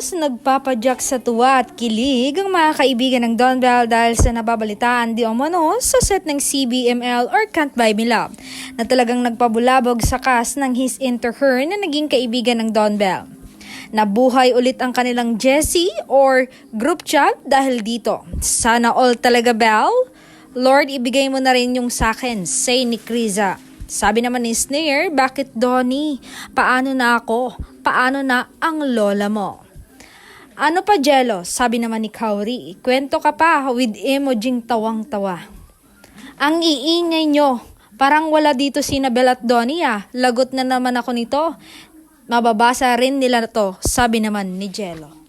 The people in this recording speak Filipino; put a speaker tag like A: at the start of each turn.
A: Halos nagpapadyak sa tuwa at kilig ang mga kaibigan ng Don Bell dahil sa nababalitaan di umano sa set ng CBML or Can't Buy Me Love na talagang nagpabulabog sa cast ng His Into Her na naging kaibigan ng Don Bell. Nabuhay ulit ang kanilang Jessie or group chat dahil dito. Sana all talaga, Bell? Lord, ibigay mo na rin yung sakin, say ni Criza. Sabi naman ni Snare, bakit Donnie? Paano na ako? Paano na ang lola mo? Ano pa Jello? Sabi naman ni Kauri, kwento ka pa with emojing tawang-tawa. Ang iingay nyo, parang wala dito si Nabel at Donnie ah. Lagot na naman ako nito. Mababasa rin nila to, sabi naman ni Jello.